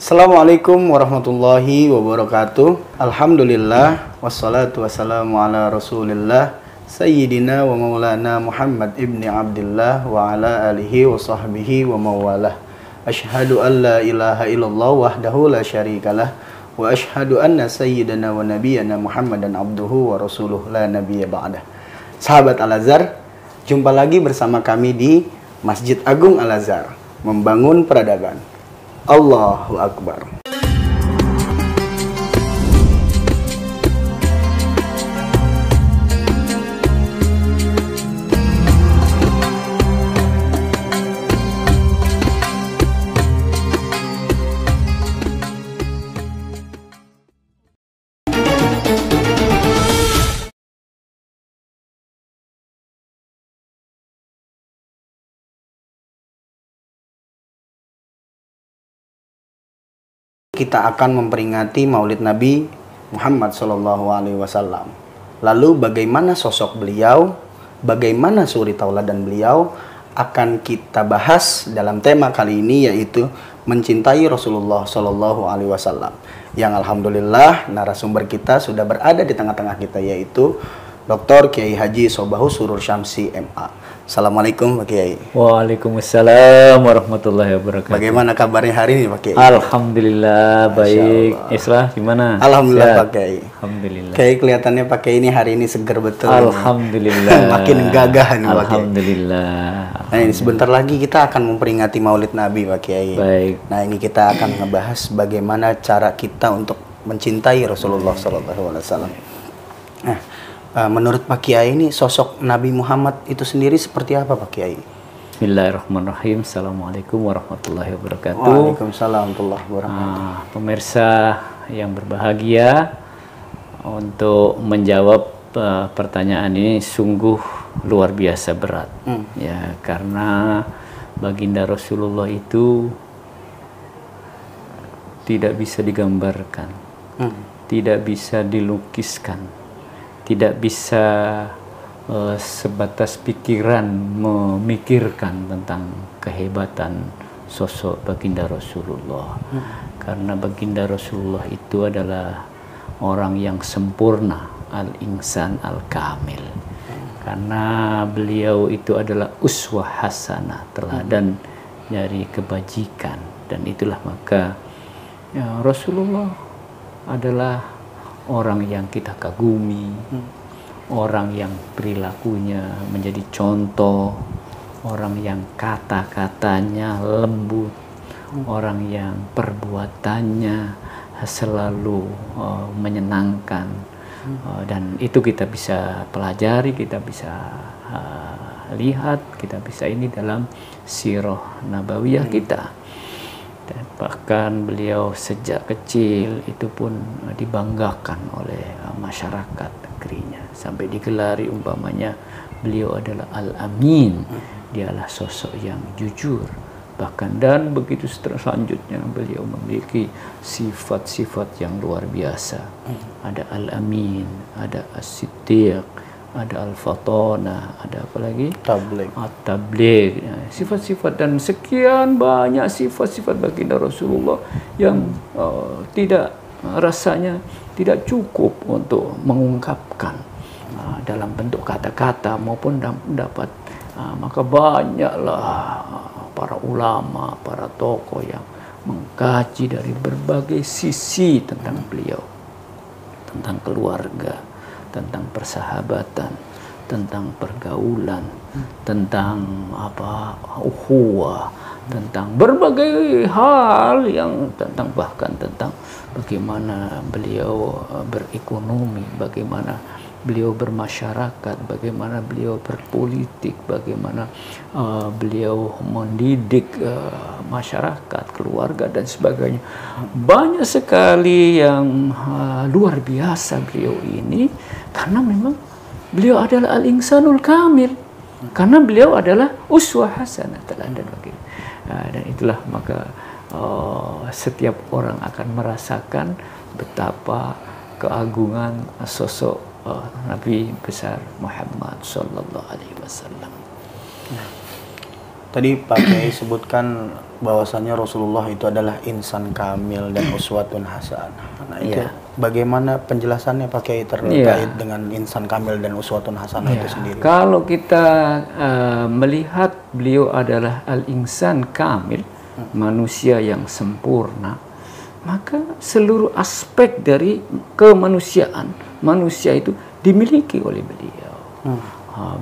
Assalamualaikum warahmatullahi wabarakatuh. Alhamdulillah wassalatu wassalamu ala Rasulillah Sayyidina wa maulana Muhammad ibni Abdillah wa ala alihi wa sahbihi wa mawalah. Ashhadu an la ilaha illallah wahdahu la syarikalah wa ashhadu anna sayyidana wa nabiyana Muhammadan abduhu wa rasuluh la nabiyya ba'dah. Sahabat Al-Azhar, jumpa lagi bersama kami di Masjid Agung Al-Azhar, membangun peradaban. Allahu Akbar. Kita akan memperingati Maulid Nabi Muhammad SAW. Lalu bagaimana sosok beliau, bagaimana suri tauladan beliau akan kita bahas dalam tema kali ini, yaitu mencintai Rasulullah SAW. Yang alhamdulillah narasumber kita sudah berada di tengah-tengah kita, yaitu Dr. Kiai Haji Sobahus Surur Syamsi MA. Assalamualaikum Pak Kiai. Waalaikumsalam warahmatullahi wabarakatuh. Bagaimana kabarnya hari ini Pak Kiai? Alhamdulillah baik. Islah gimana? Alhamdulillah Sehat? Pak Kiai. Alhamdulillah. Kiai kelihatannya Pak Kiai ini hari ini segar betul. Alhamdulillah. Makin gagah nih Pak Kiai. Alhamdulillah. Nah ini sebentar lagi kita akan memperingati Maulid Nabi Pak Kiai. Baik. Nah ini kita akan ngebahas bagaimana cara kita untuk mencintai Rasulullah SAW. Nah, menurut Pak Kiai ini sosok Nabi Muhammad itu sendiri seperti apa Pak Kiai? Bismillahirrahmanirrahim. Assalamualaikum warahmatullahi wabarakatuh. Waalaikumsalam warahmatullahi wabarakatuh. Pemirsa yang berbahagia, untuk menjawab pertanyaan ini sungguh luar biasa berat. Ya, karena baginda Rasulullah itu tidak bisa digambarkan, tidak bisa dilukiskan, tidak bisa sebatas pikiran memikirkan tentang kehebatan sosok baginda Rasulullah. Karena baginda Rasulullah itu adalah orang yang sempurna, al-insan al-kamil. Karena beliau itu adalah uswah hasanah, teladan dari kebajikan. Dan itulah maka ya, Rasulullah adalah orang yang kita kagumi, orang yang perilakunya menjadi contoh, orang yang kata-katanya lembut, orang yang perbuatannya selalu menyenangkan. Dan itu kita bisa pelajari, kita bisa lihat, kita bisa ini dalam sirah nabawiyah kita. Dan bahkan beliau sejak kecil itu pun dibanggakan oleh masyarakat negerinya, sampai digelari umpamanya beliau adalah Al-Amin, dialah sosok yang jujur. Bahkan dan begitu selanjutnya beliau memiliki sifat-sifat yang luar biasa. Ada Al-Amin, ada As-Siddiq, ada Al-Fatona, ada apa lagi? Tabligh. Tabligh. Sifat-sifat dan sekian banyak sifat-sifat baginda Rasulullah yang tidak rasanya tidak cukup untuk mengungkapkan dalam bentuk kata-kata maupun dalam pendapat. Maka banyaklah para ulama, para tokoh yang mengkaji dari berbagai sisi tentang beliau, tentang keluarga, tentang persahabatan, tentang pergaulan, tentang ukhuwah, tentang berbagai hal yang tentang bahkan tentang bagaimana beliau berekonomi, bagaimana beliau bermasyarakat, bagaimana beliau berpolitik, bagaimana beliau mendidik masyarakat, keluarga dan sebagainya. Banyak sekali yang luar biasa beliau ini, karena memang beliau adalah al-insanul kamil, karena beliau adalah uswah hasanah, teladan bagi. Dan itulah maka setiap orang akan merasakan betapa keagungan sosok Nabi besar Muhammad Sallallahu Alaihi Wasallam. Tadi Pak Kiai sebutkan bahwasanya Rasulullah itu adalah insan kamil dan uswatun hasanah. Nah, itu bagaimana penjelasannya Pak Kiai terkait dengan insan kamil dan uswatun hasanah itu sendiri? Kalau kita melihat beliau adalah al-insan kamil, manusia yang sempurna, maka seluruh aspek dari kemanusiaan manusia itu dimiliki oleh beliau.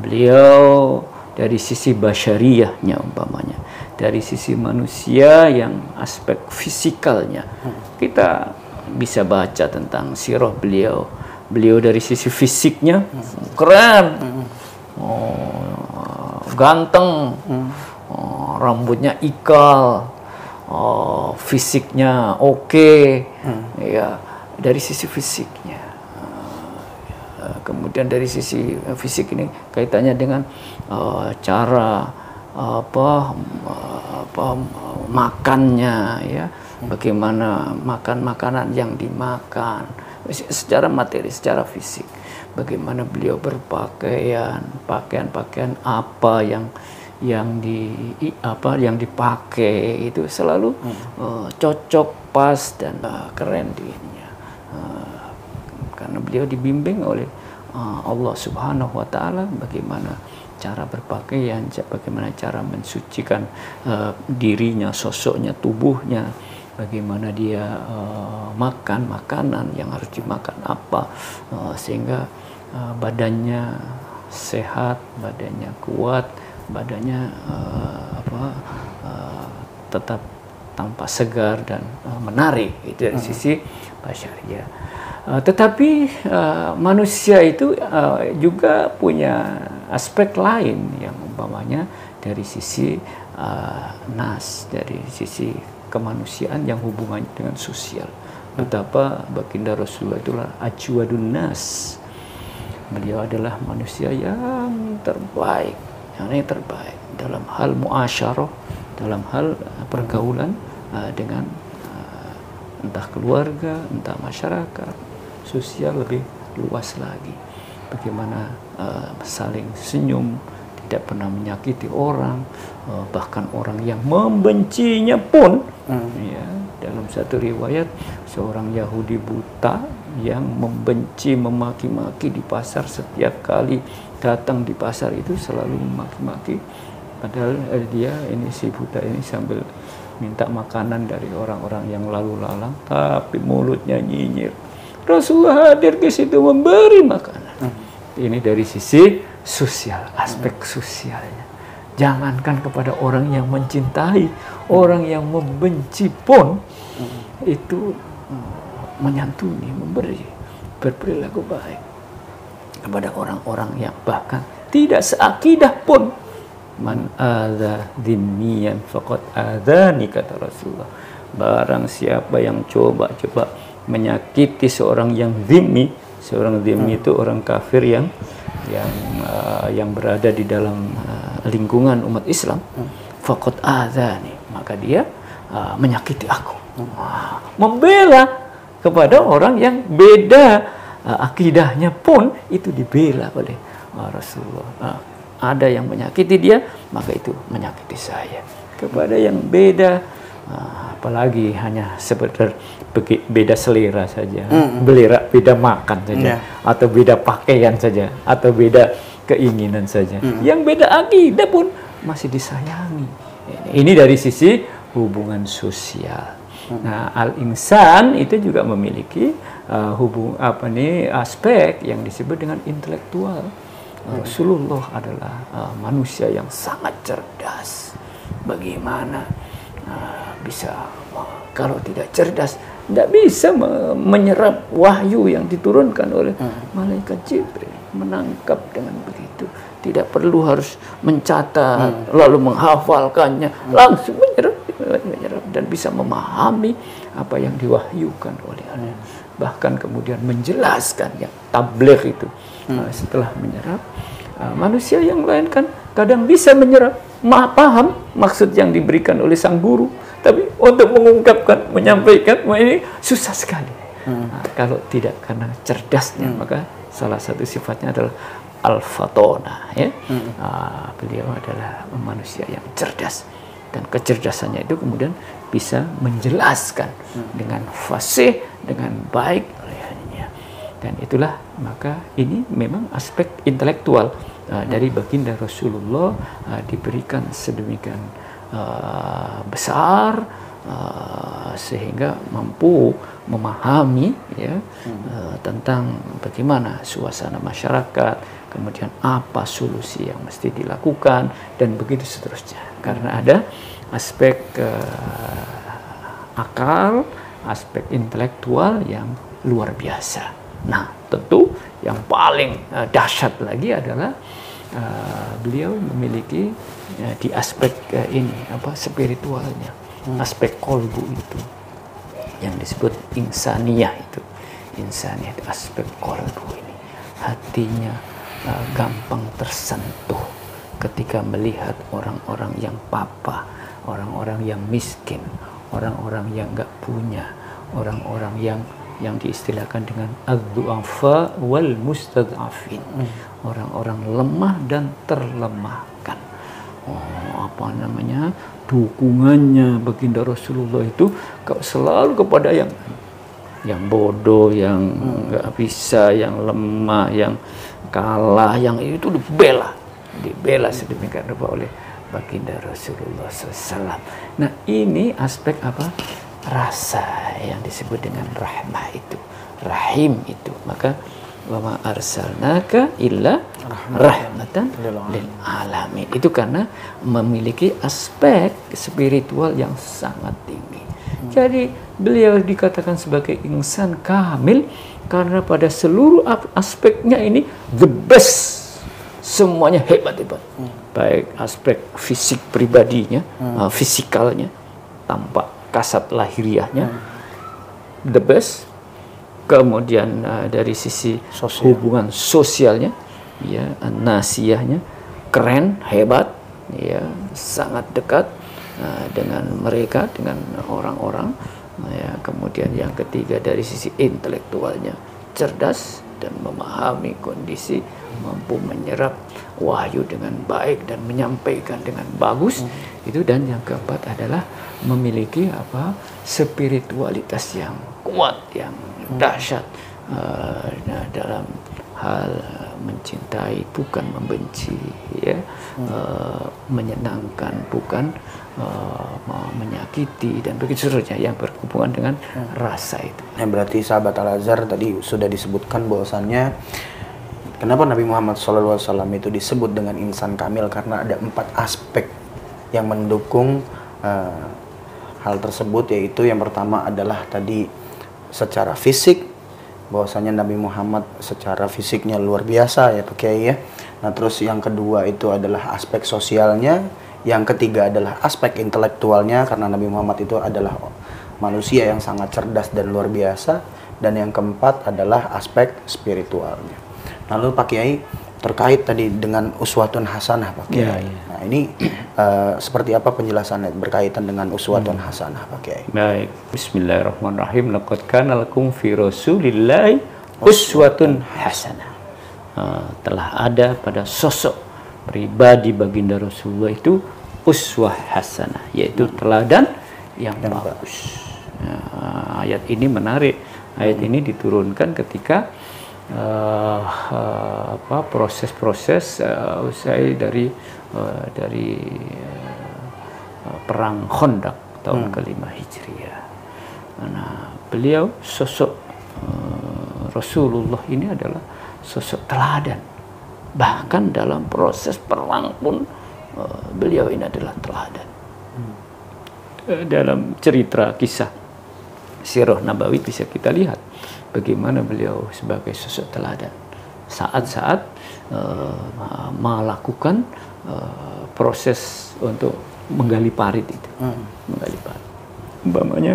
Beliau dari sisi basyariyahnya umpamanya, dari sisi manusia yang aspek fisikalnya, kita bisa baca tentang sirah beliau. Beliau dari sisi fisiknya keren, ganteng, rambutnya ikal, fisiknya oke, ya dari sisi fisiknya. Kemudian dari sisi fisik ini kaitannya dengan cara makannya, ya, bagaimana makan makanan yang dimakan secara materi, secara fisik, bagaimana beliau berpakaian, pakaian apa yang dipakai itu selalu cocok, pas dan keren dirinya, karena beliau dibimbing oleh Allah Subhanahu wa Ta'ala bagaimana cara berpakaian, bagaimana cara mensucikan dirinya, sosoknya, tubuhnya, bagaimana dia makan makanan yang harus dimakan apa, sehingga badannya sehat, badannya kuat, badannya tetap tampak segar dan menarik. Itu dari sisi basyariyah. Tetapi manusia itu juga punya aspek lain yang umpamanya dari sisi nas, dari sisi kemanusiaan yang hubungannya dengan sosial. Betapa baginda Rasulullah itulah ajwadun nas. Beliau adalah manusia yang terbaik, dalam hal muasyarah, dalam hal pergaulan dengan entah keluarga, entah masyarakat, sosial lebih luas lagi. Bagaimana saling senyum, tidak pernah menyakiti orang, bahkan orang yang membencinya pun. Ya, dalam satu riwayat, seorang Yahudi buta yang membenci, memaki-maki di pasar, setiap kali datang di pasar itu selalu memaki-maki, padahal dia ini, si buta ini, sambil minta makanan dari orang-orang yang lalu lalang, tapi mulutnya nyinyir. Rasulullah hadir ke situ memberi makanan. Ini dari sisi sosial, aspek sosialnya. Jangankan kepada orang yang mencintai, orang yang membenci pun itu menyantuni, memberi, berperilaku baik kepada orang-orang yang bahkan tidak seakidah pun. Man adza dhimmiyan faqad adzani, kata Rasulullah. Barang siapa yang coba menyakiti seorang yang dhimmi, seorang dhimmi itu orang kafir yang berada di dalam lingkungan umat Islam, faqad adzani, maka dia menyakiti aku. Membela kepada orang yang beda akidahnya pun itu dibela oleh Rasulullah. Ada yang menyakiti dia, maka itu menyakiti saya. Kepada yang beda, apalagi hanya sekedar beda selera saja, beda makan saja, atau beda pakaian saja, atau beda keinginan saja. Yang beda akidah pun masih disayangi. Ini dari sisi hubungan sosial. Nah, al-insan itu juga memiliki aspek yang disebut dengan intelektual. Rasulullah adalah manusia yang sangat cerdas. Bagaimana bisa, kalau tidak cerdas, tidak bisa menyerap wahyu yang diturunkan oleh malaikat Jibril, menangkap dengan begitu. Tidak perlu harus mencatat, lalu menghafalkannya, langsung menyerap dan bisa memahami apa yang diwahyukan oleh Allah. Bahkan kemudian menjelaskan, yang tabligh itu. Setelah menyerap, manusia yang lain kan kadang bisa menyerap, paham maksud yang diberikan oleh sang guru, tapi untuk mengungkapkan, menyampaikan, ini susah sekali. Kalau tidak karena cerdasnya, maka salah satu sifatnya adalah al-fatona, ya. Beliau adalah manusia yang cerdas dan kecerdasannya itu kemudian bisa menjelaskan dengan fasih, dengan baik. Dan itulah, maka ini memang aspek intelektual dari baginda Rasulullah diberikan sedemikian besar sehingga mampu memahami ya tentang bagaimana suasana masyarakat, kemudian apa solusi yang mesti dilakukan, dan begitu seterusnya. Karena ada aspek akal, aspek intelektual yang luar biasa. Nah, tentu yang paling dahsyat lagi adalah beliau memiliki di aspek ini spiritualnya, aspek kolbu itu yang disebut insaniyah itu aspek kolbu ini, hatinya gampang tersentuh ketika melihat orang-orang yang papa, orang-orang yang miskin, orang-orang yang nggak punya, orang-orang yang diistilahkan dengan ad-du'afa wal mustad'afin, orang-orang lemah dan terlemahkan. Dukungannya baginda Rasulullah itu selalu kepada yang bodoh, yang nggak bisa, yang lemah, yang kalah, yang itu dibela sedemikian rupa oleh baginda Rasulullah SAW. Nah, ini aspek rasa yang disebut dengan rahmah itu, rahim itu. Maka wa ma arsalnaka illa rahmatan lil alamin. Itu karena memiliki aspek spiritual yang sangat tinggi. Jadi beliau dikatakan sebagai insan kamil karena pada seluruh aspeknya ini the best. Semuanya hebat. Baik aspek fisik pribadinya, fisikalnya, tampak kasat lahiriahnya the best, kemudian dari sisi hubungan sosialnya ya, nasiyahnya keren, hebat ya, sangat dekat dengan mereka, dengan orang-orang ya. Kemudian yang ketiga dari sisi intelektualnya cerdas dan memahami kondisi, mampu menyerap wahyu dengan baik dan menyampaikan dengan bagus itu. Dan yang keempat adalah memiliki spiritualitas yang kuat, yang dahsyat dalam hal mencintai bukan membenci ya, menyenangkan bukan menyakiti, dan begitu seterusnya yang berhubungan dengan rasa itu. Nah, berarti sahabat Al-Azhar tadi sudah disebutkan bahwasannya kenapa Nabi Muhammad SAW itu disebut dengan insan kamil, karena ada 4 aspek yang mendukung hal tersebut, yaitu yang pertama adalah tadi secara fisik, bahwasanya Nabi Muhammad secara fisiknya luar biasa ya Pak Kiai ya. Nah, terus yang kedua itu adalah aspek sosialnya, yang ketiga adalah aspek intelektualnya karena Nabi Muhammad itu adalah manusia yang sangat cerdas dan luar biasa, dan yang keempat adalah aspek spiritualnya. Lalu Pak Kiai, terkait tadi dengan uswatun hasanah Pak Kiai. Nah, ini seperti apa penjelasannya berkaitan dengan uswatun hasanah Pak Kiai? Baik, bismillahirrahmanirrahim. Laqad kana lakum fi Rasulillahi uswatun hasanah. Telah ada pada sosok pribadi baginda Rasulullah itu uswah hasanah, yaitu teladan yang bagus. Ayat ini menarik. Ayat ini diturunkan ketika proses-proses usai dari perang Khandaq tahun kelima Hijriah. Nah, beliau sosok Rasulullah ini adalah sosok teladan. Bahkan dalam proses perang pun beliau ini adalah teladan. Dalam cerita kisah Sirah Nabawi bisa kita lihat bagaimana beliau sebagai sosok teladan saat-saat melakukan proses untuk menggali parit itu. Menggali parit. Umpamanya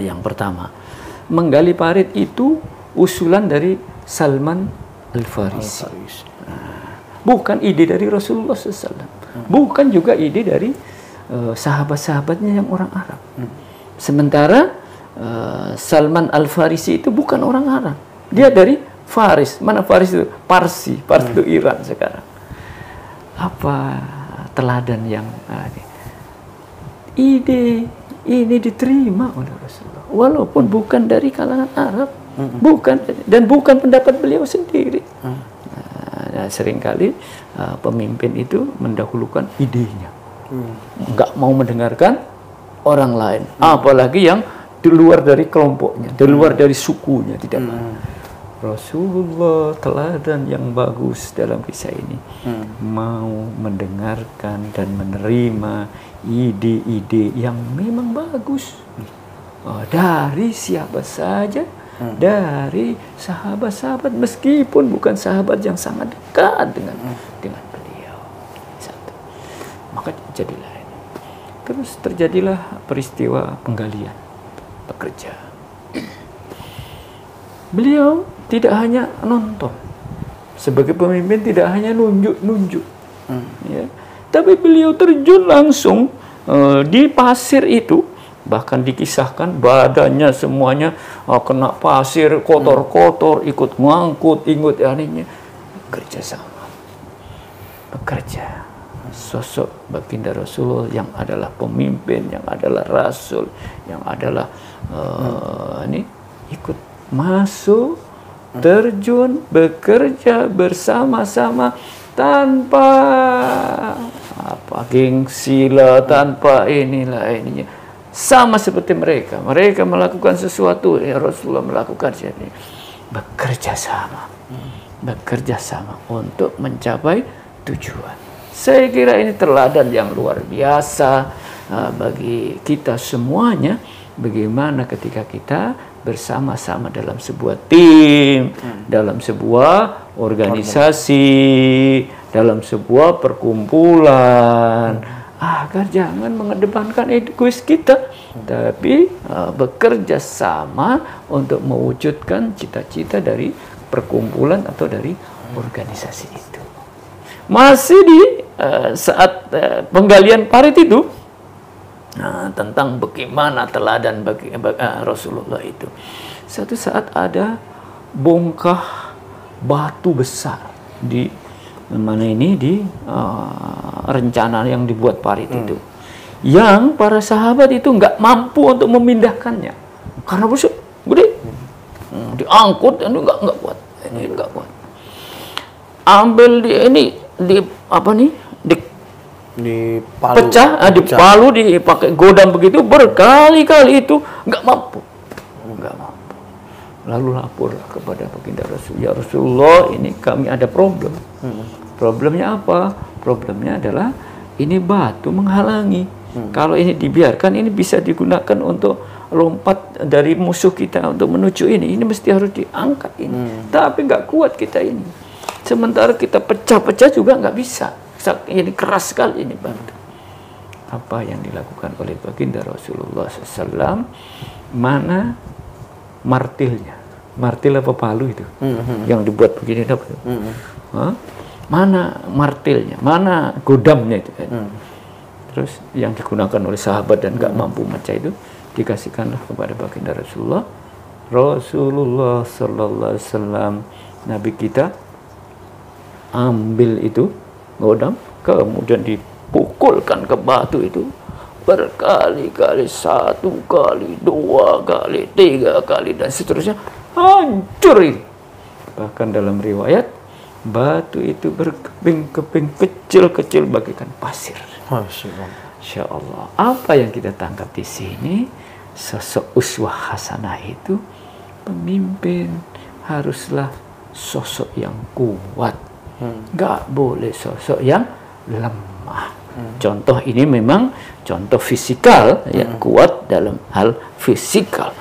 yang pertama, menggali parit itu usulan dari Salman Al-Farisi. Bukan ide dari Rasulullah SAW. Bukan juga ide dari sahabat-sahabatnya yang orang Arab. Sementara Salman Al-Farisi itu bukan orang Arab. Dia dari Faris. Mana Faris itu? Parsi. Parsi itu Iran sekarang. Apa teladan yang ide ini diterima oleh Rasulullah, walaupun bukan dari kalangan Arab, bukan pendapat beliau sendiri. Nah, seringkali pemimpin itu mendahulukan idenya, nggak mau mendengarkan orang lain, apalagi yang di luar dari kelompoknya, di luar dari sukunya, tidak mau. Rasulullah teladan yang bagus dalam kisah ini, mau mendengarkan dan menerima ide-ide yang memang bagus dari siapa saja, dari sahabat-sahabat, meskipun bukan sahabat yang sangat dekat dengan beliau. Satu. Maka jadilah ini. Terus terjadilah peristiwa penggalian pekerja. Beliau tidak hanya nonton, sebagai pemimpin tidak hanya nunjuk-nunjuk, ya, tapi beliau terjun langsung di pasir itu, bahkan dikisahkan badannya semuanya kena pasir, kotor-kotor, ikut ngangkut, ikut aninya, bekerja sama, bekerja. Sosok baginda Rasulullah yang adalah pemimpin, yang adalah Rasul, yang adalah ikut masuk, terjun, bekerja bersama-sama tanpa gengsi lah, tanpa inilah ininya. Sama seperti mereka melakukan sesuatu, ya Rasulullah melakukan ini. Bekerja sama untuk mencapai tujuan. Saya kira ini teladan yang luar biasa bagi kita semuanya, bagaimana ketika kita bersama-sama dalam sebuah tim, dalam sebuah organisasi, dalam sebuah perkumpulan, agar jangan mengedepankan egois kita, tapi bekerja sama untuk mewujudkan cita-cita dari perkumpulan atau dari organisasi itu. Masih di saat penggalian parit itu, tentang bagaimana teladan bagi Rasulullah itu. Satu saat ada bongkah batu besar di mana ini, di rencana yang dibuat parit itu, yang para sahabat itu nggak mampu untuk memindahkannya karena besar, gede, diangkut, ini nggak kuat, ini nggak kuat. Ambil pecah, dipalu, dipakai godam begitu berkali-kali, itu nggak mampu. Lalu laporlah kepada baginda Rasul, ya Rasulullah, ini kami ada problem. Problemnya apa? Problemnya adalah ini batu menghalangi. Kalau ini dibiarkan, ini bisa digunakan untuk lompat dari musuh kita untuk menuju ini. Ini mesti harus diangkat ini. Tapi nggak kuat kita ini. Sementara kita pecah-pecah juga nggak bisa. Ini keras sekali ini batu. Apa yang dilakukan oleh baginda Rasulullah SAW? Mana martilnya? Martil apa palu itu? Yang dibuat begini apa? Mana martilnya? Mana godamnya itu? Terus yang digunakan oleh sahabat dan gak mampu mecah itu dikasihkanlah kepada baginda Rasulullah. Rasulullah Sallallahu Alaihi Wasallam, Nabi kita, ambil itu godam, kemudian dipukulkan ke batu itu berkali-kali, 1 kali, 2 kali, 3 kali, dan seterusnya, hancur ini. Bahkan dalam riwayat, batu itu berkeping-keping kecil-kecil bagaikan pasir. Masya Allah. Apa yang kita tangkap di sini? Sosok uswah hasanah itu, pemimpin haruslah sosok yang kuat. Nggak boleh sosok yang lemah. Contoh ini memang contoh fisikal, yang kuat dalam hal fisikal.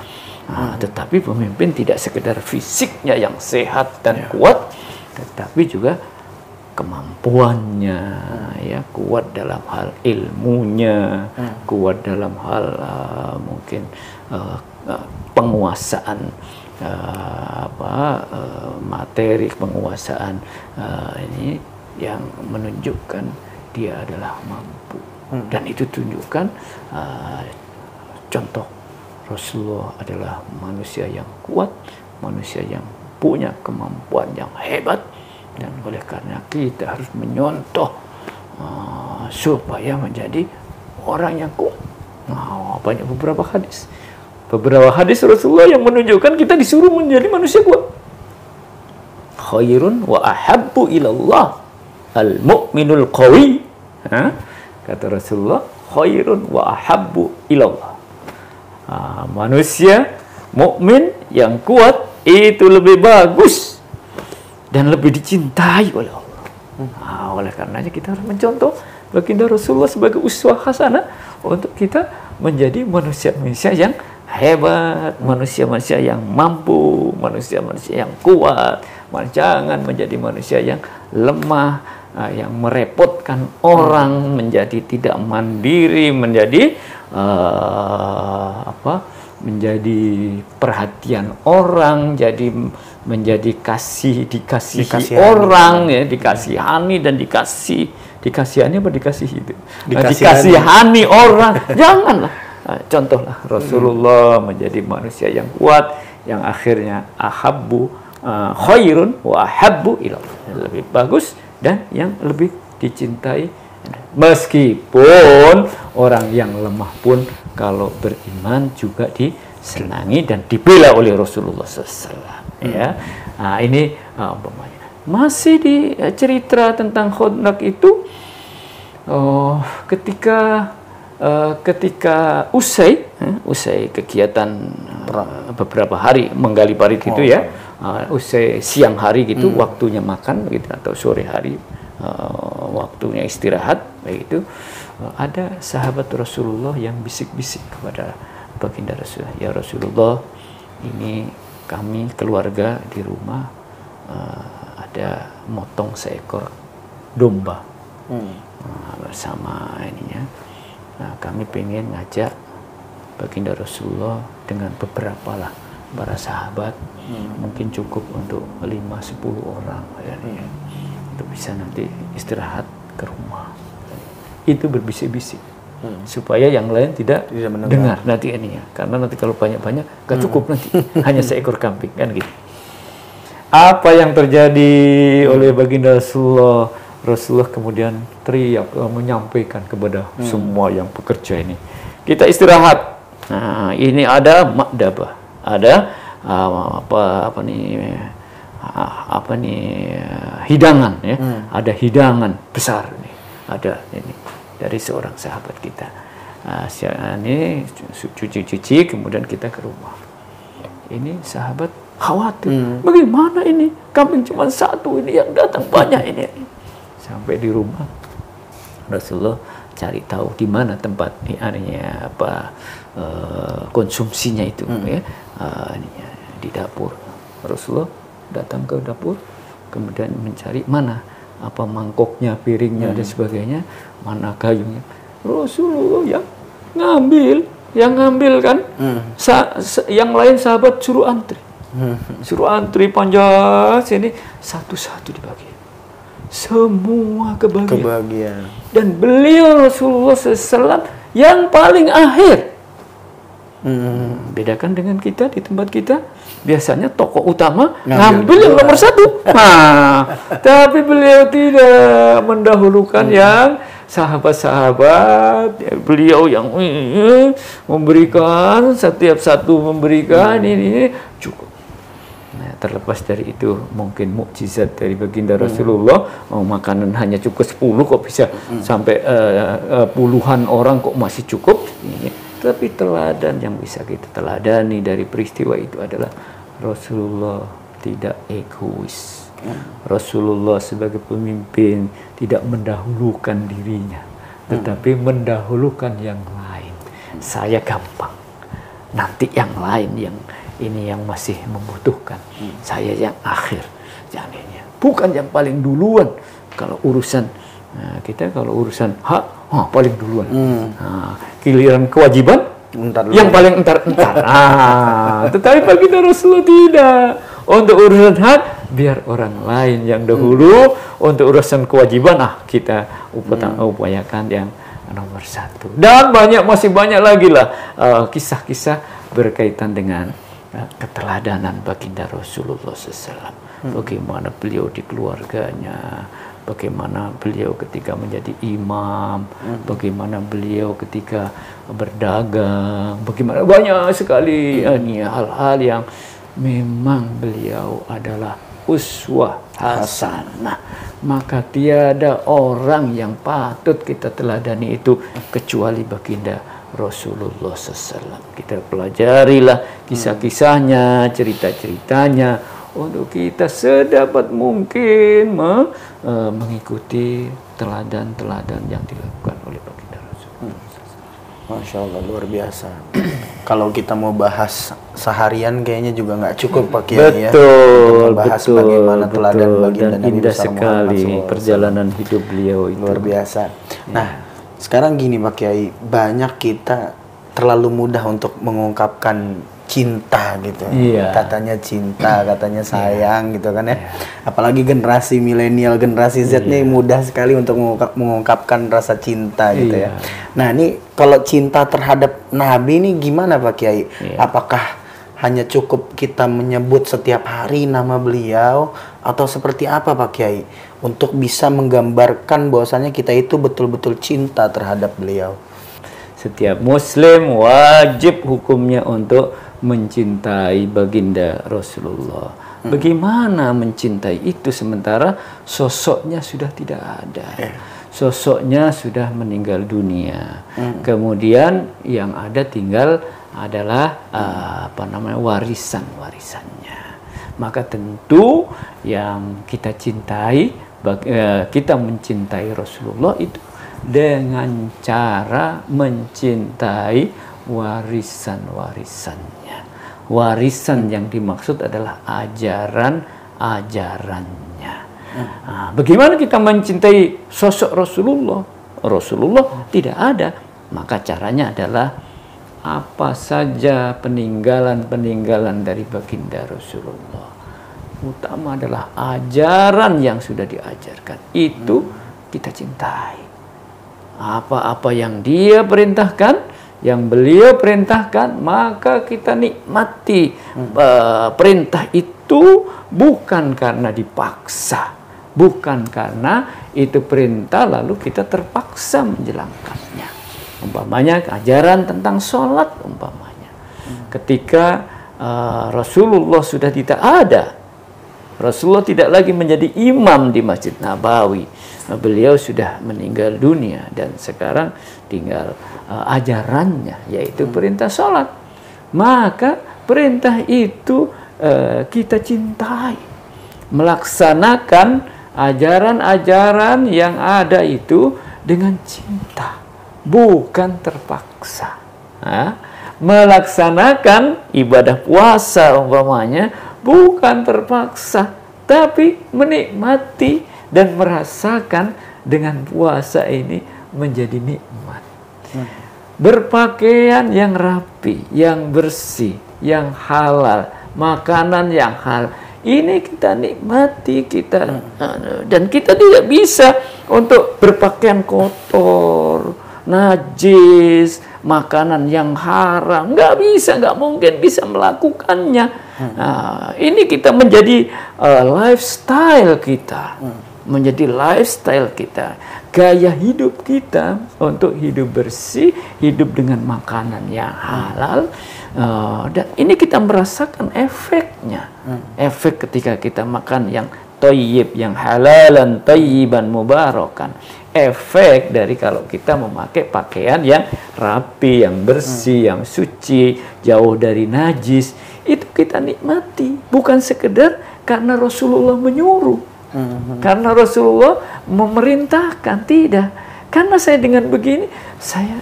Tetapi pemimpin tidak sekedar fisiknya yang sehat dan kuat, tetapi juga kemampuannya, ya, kuat dalam hal ilmunya, kuat dalam hal mungkin penguasaan materi, penguasaan ini yang menunjukkan dia adalah mampu. Dan itu tunjukkan contoh Rasulullah adalah manusia yang kuat, manusia yang punya kemampuan yang hebat, dan oleh karena kita harus menyontoh supaya menjadi orang yang kuat. Banyak beberapa hadis. Beberapa hadis Rasulullah yang menunjukkan kita disuruh menjadi manusia kuat. Khairun wa ahabbu ilallah al-mu'minul qawi. Kata Rasulullah, khairun wa ahabbu ilallah. Manusia mukmin yang kuat itu lebih bagus dan lebih dicintai oleh Allah. Oleh karenanya kita harus mencontoh baginda Rasulullah sebagai uswah hasanah untuk kita menjadi manusia-manusia yang hebat, manusia-manusia yang mampu, manusia-manusia yang kuat. Jangan menjadi manusia yang lemah, yang merepotkan orang, menjadi tidak mandiri, menjadi menjadi perhatian orang, menjadi dikasihi orang, ya, dikasihani dan dikasihani apa dikasihi itu? Dikasihani orang. Janganlah. Contohlah Rasulullah menjadi manusia yang kuat, yang akhirnya khairun wa ahabbu ilallah, lebih bagus dan yang lebih dicintai. Meskipun orang yang lemah pun kalau beriman juga disenangi dan dibela oleh Rasulullah SAW. Ya, ini masih di cerita tentang Khandaq itu, ketika usai kegiatan beberapa hari menggali parit itu ya, usai siang hari gitu, waktunya makan gitu, atau sore hari waktunya istirahat, begitu ada sahabat Rasulullah yang bisik-bisik kepada baginda Rasulullah, ya Rasulullah, ini kami keluarga di rumah ada motong seekor domba bersama ininya. Kami pengen ngajak baginda Rasulullah dengan beberapa lah para sahabat, mungkin cukup untuk 5-10 orang ya, untuk bisa nanti istirahat ke rumah. Itu berbisik-bisik supaya yang lain tidak dengar nanti ini ya, karena nanti kalau banyak-banyak gak cukup nanti hanya seekor kambing kan gitu. Apa yang terjadi oleh baginda Rasulullah? Rasulullah kemudian teriak, menyampaikan kepada semua yang bekerja ini, kita istirahat. Ini ada makdabah, ada hidangan ya, ada hidangan besar nih, ada ini dari seorang sahabat kita. Ini cuci-cuci, kemudian kita ke rumah. Ini sahabat khawatir, bagaimana ini, kambing cuma satu, ini yang datang banyak ini. Sampai di rumah Rasulullah cari tahu di mana tempat konsumsinya itu ya, di dapur. Rasulullah datang ke dapur, kemudian mencari mana mangkoknya, piringnya dan sebagainya, mana kayunya. Rasulullah yang ngambil kan, yang lain sahabat suruh antri panjang sini, satu-satu dibagi. Semua kebahagiaan. Dan beliau Rasulullah SAW yang paling akhir. Bedakan dengan kita di tempat kita, biasanya tokoh utama ngambil yang nomor 1. Tapi beliau tidak mendahulukan yang sahabat-sahabat. Beliau yang memberikan, setiap satu memberikan, ini cukup. Terlepas dari itu, mungkin mukjizat dari baginda Rasulullah, makanan hanya cukup 10 kok bisa sampai puluhan orang kok masih cukup. Tapi teladan yang bisa kita teladani dari peristiwa itu adalah Rasulullah tidak egois. Rasulullah sebagai pemimpin tidak mendahulukan dirinya, tetapi mendahulukan yang lain. Saya gampang, nanti yang lain yang ini yang masih membutuhkan, saya yang akhir, bukan yang paling duluan. Kalau urusan kita, kalau urusan hak, paling duluan. Giliran kewajiban, yang paling entar. Tetapi baginda Rasulullah tidak. Untuk urusan hak, biar orang lain yang dahulu. Untuk urusan kewajiban, kita upayakan yang nomor 1. Dan masih banyak lagi lah kisah-kisah berkaitan dengan keteladanan baginda Rasulullah SAW. Bagaimana beliau di keluarganya, bagaimana beliau ketika menjadi imam, bagaimana beliau ketika berdagang, bagaimana banyak sekali ini hal-hal yang memang beliau adalah uswah hasanah. Maka tiada orang yang patut kita teladani itu kecuali baginda Rasulullah SAW. Kita pelajarilah kisah-kisahnya, cerita-ceritanya, untuk kita sedapat mungkin mengikuti teladan-teladan yang dilakukan oleh baginda Rasulullah. Masya Allah, luar biasa. Kalau kita mau bahas seharian kayaknya juga nggak cukup Pak Kiai ya. Betul, Bahas betul, bagaimana teladan betul. baginda Dan Nabi indah besar Muhammad sekali SAW. perjalanan hidup beliau itu. Luar biasa. Nah, sekarang gini Pak Kiai, banyak kita terlalu mudah untuk mengungkapkan cinta gitu. Iya. Katanya cinta, katanya sayang gitu kan ya. Apalagi generasi milenial, generasi Z nih mudah sekali untuk mengungkapkan rasa cinta gitu ya. Nah, ini kalau cinta terhadap Nabi ini gimana Pak Kiai? Apakah hanya cukup kita menyebut setiap hari nama beliau atau seperti apa Pak Kiai untuk bisa menggambarkan bahwasanya kita itu betul-betul cinta terhadap beliau? Setiap muslim wajib hukumnya untuk mencintai baginda Rasulullah. Bagaimana mencintai itu sementara sosoknya sudah tidak ada. Sosoknya sudah meninggal dunia. Kemudian yang ada tinggal adalah warisannya. Maka tentu yang kita cintai, kita mencintai Rasulullah itu dengan cara mencintai warisan-warisannya. Warisan yang dimaksud adalah ajaran-ajarannya. Nah, bagaimana kita mencintai sosok Rasulullah? Rasulullah tidak ada. Maka caranya adalah apa saja peninggalan-peninggalan dari baginda Rasulullah. Utama adalah ajaran yang sudah diajarkan. Itu kita cintai. Apa-apa yang dia perintahkan, yang beliau perintahkan, maka kita nikmati perintah itu bukan karena dipaksa, bukan karena itu perintah lalu kita terpaksa menjalankannya. Umpamanya ajaran tentang sholat umpamanya. Ketika Rasulullah sudah tidak ada, Rasulullah tidak lagi menjadi imam di Masjid Nabawi. Beliau sudah meninggal dunia dan sekarang tinggal ajarannya, yaitu perintah sholat. Maka perintah itu kita cintai. Melaksanakan ajaran-ajaran yang ada itu dengan cinta, bukan terpaksa. Melaksanakan ibadah puasa umpamanya bukan terpaksa, tapi menikmati dan merasakan dengan puasa ini menjadi nikmat. Berpakaian yang rapi, yang bersih, yang halal, makanan yang halal, ini kita nikmati, dan kita tidak bisa untuk berpakaian kotor, najis, makanan yang haram, nggak bisa, nggak mungkin bisa melakukannya. Nah, ini kita menjadi lifestyle kita, menjadi lifestyle kita, gaya hidup kita untuk hidup bersih, hidup dengan makanan yang halal, dan ini kita merasakan efeknya, efek ketika kita makan yang thayyib, yang halalan thayyiban mubarakan. Efek dari kalau kita memakai pakaian yang rapi, yang bersih, yang suci, jauh dari najis, itu kita nikmati, bukan sekedar karena Rasulullah menyuruh, karena Rasulullah memerintahkan, tidak. Karena saya dengan begini, saya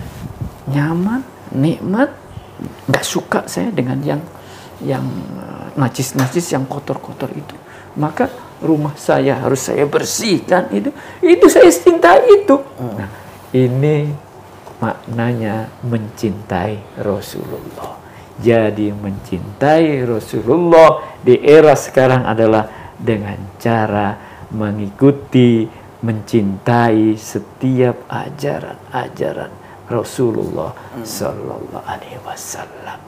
nyaman, nikmat, nggak suka saya dengan yang najis-najis, yang kotor-kotor itu. Maka rumah saya harus saya bersihkan, itu saya cintai itu. Nah, ini maknanya mencintai Rasulullah. Jadi mencintai Rasulullah di era sekarang adalah dengan cara mengikuti, mencintai setiap ajaran-ajaran Rasulullah Sallallahu Alaihi Wasallam,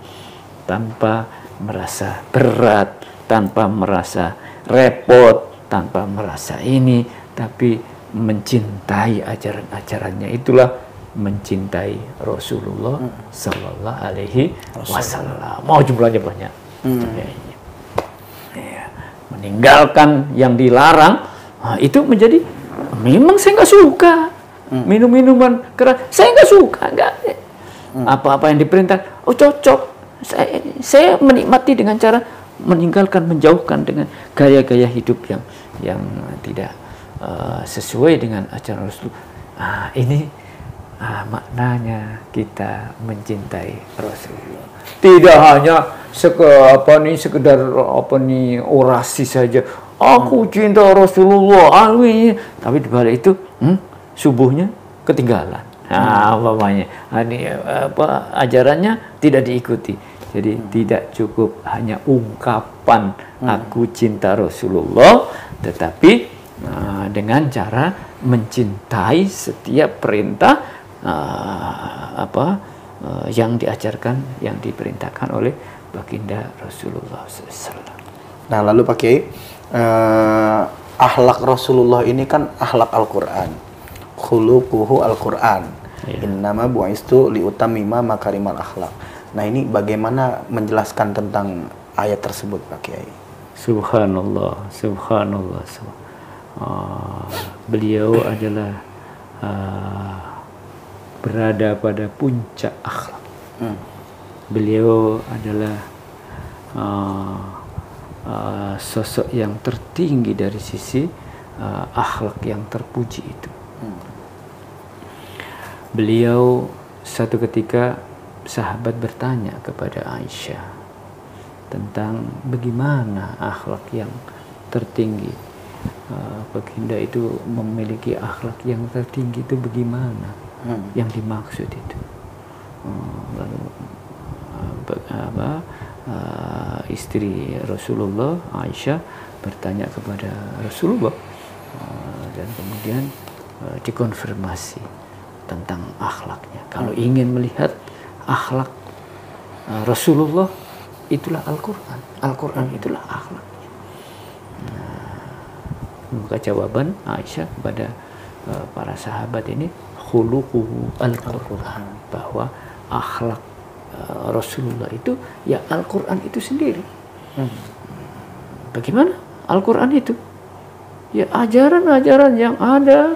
tanpa merasa berat, tanpa merasa repot, tanpa merasa ini, tapi mencintai ajaran-ajarannya. Itulah mencintai Rasulullah Sallallahu Alaihi Wasallam. Mau jumlahnya banyak. Ya, meninggalkan yang dilarang, itu menjadi, memang saya nggak suka minum-minuman keras, saya nggak suka, nggak. Apa-apa yang diperintah, oh cocok. Saya menikmati dengan cara meninggalkan, menjauhkan dengan gaya-gaya hidup yang tidak sesuai dengan ajaran Rasul. Ini maknanya kita mencintai Rasulullah. Tidak hanya sekedar orasi saja. Aku cinta Rasulullah, tapi di balik itu subuhnya ketinggalan. Umpamanya ajarannya tidak diikuti. Jadi tidak cukup hanya ungkapan aku cinta Rasulullah, tetapi dengan cara mencintai setiap perintah yang diajarkan, yang diperintahkan oleh baginda Rasulullah SAW. Nah, lalu Pak Kiai, akhlak Rasulullah ini kan akhlak Al-Quran, khuluquhu Al-Quran. Innama bu'istu liutammima makarimal akhlak. Nah, ini bagaimana menjelaskan tentang ayat tersebut Pak Kiai? Subhanallah, subhanallah. Beliau adalah berada pada puncak akhlak. Beliau adalah sosok yang tertinggi dari sisi akhlak yang terpuji itu. Beliau satu ketika, sahabat bertanya kepada Aisyah tentang bagaimana akhlak yang tertinggi. Baginda itu memiliki akhlak yang tertinggi itu bagaimana? Yang dimaksud itu. Lalu istri Rasulullah, Aisyah, bertanya kepada Rasulullah, dan kemudian dikonfirmasi tentang akhlaknya. Kalau ingin melihat akhlak Rasulullah, itulah Al-Quran. Al-Quran itulah akhlaknya. Maka jawaban Aisyah kepada para sahabat ini, khuluquhu Al-Quran, bahwa akhlak Rasulullah itu ya Al-Quran itu sendiri. Bagaimana Al-Quran itu? Ya ajaran-ajaran yang ada,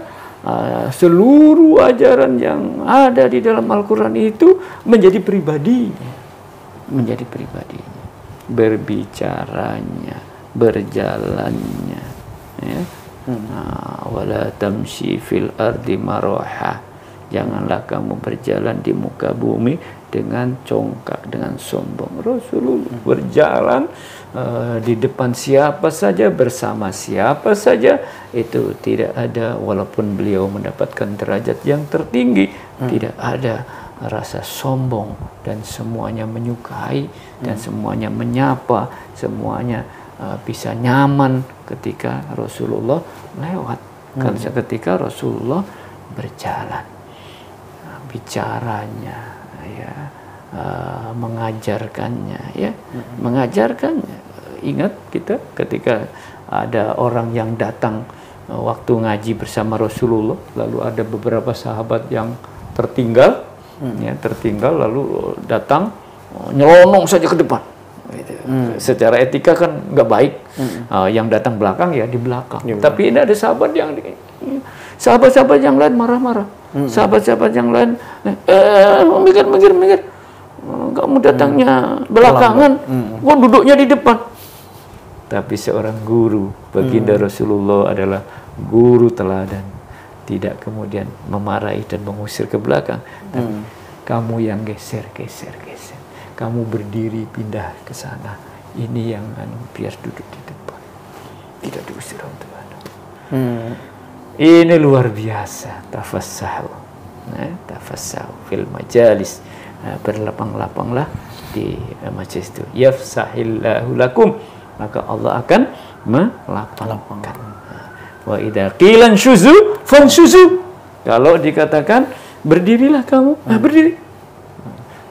seluruh ajaran yang ada di dalam Al-Quran itu menjadi pribadinya, berbicaranya, berjalannya, ya. Wala tamshi fil ardi maraha, janganlah kamu berjalan di muka bumi dengan congkak, dengan sombong. Rasulullah berjalan di depan siapa saja, bersama siapa saja, itu tidak ada, walaupun beliau mendapatkan derajat yang tertinggi, tidak ada rasa sombong, dan semuanya menyukai, dan semuanya menyapa, semuanya bisa nyaman ketika Rasulullah lewat, ketika Rasulullah berjalan, bicaranya, ya, mengajarkannya, ya, mengajarkannya. Ingat kita ketika ada orang yang datang waktu ngaji bersama Rasulullah, lalu ada beberapa sahabat yang tertinggal, lalu datang nyelonong saja ke depan. Secara etika kan nggak baik. Yang datang belakang ya di belakang. Tapi ini ada sahabat sahabat-sahabat yang lain marah-marah. Sahabat-sahabat yang lain mikir. Kamu datangnya belakangan, gua duduknya di depan. Tapi seorang guru, baginda Rasulullah adalah guru teladan, tidak kemudian memarahi dan mengusir ke belakang. Tapi kamu yang geser. Kamu berdiri pindah ke sana. Ini yang biar duduk di depan. Tidak diusir untuk anda. Ini luar biasa. Tafassahu. Tafassahu fil majalis. Berlapang-lapanglah di majelis itu. Yafsahillahu lakum. Maka Allah akan melapangkan. Wa idza qilan syuzu fansyuzu. Kalau dikatakan berdirilah kamu, berdiri.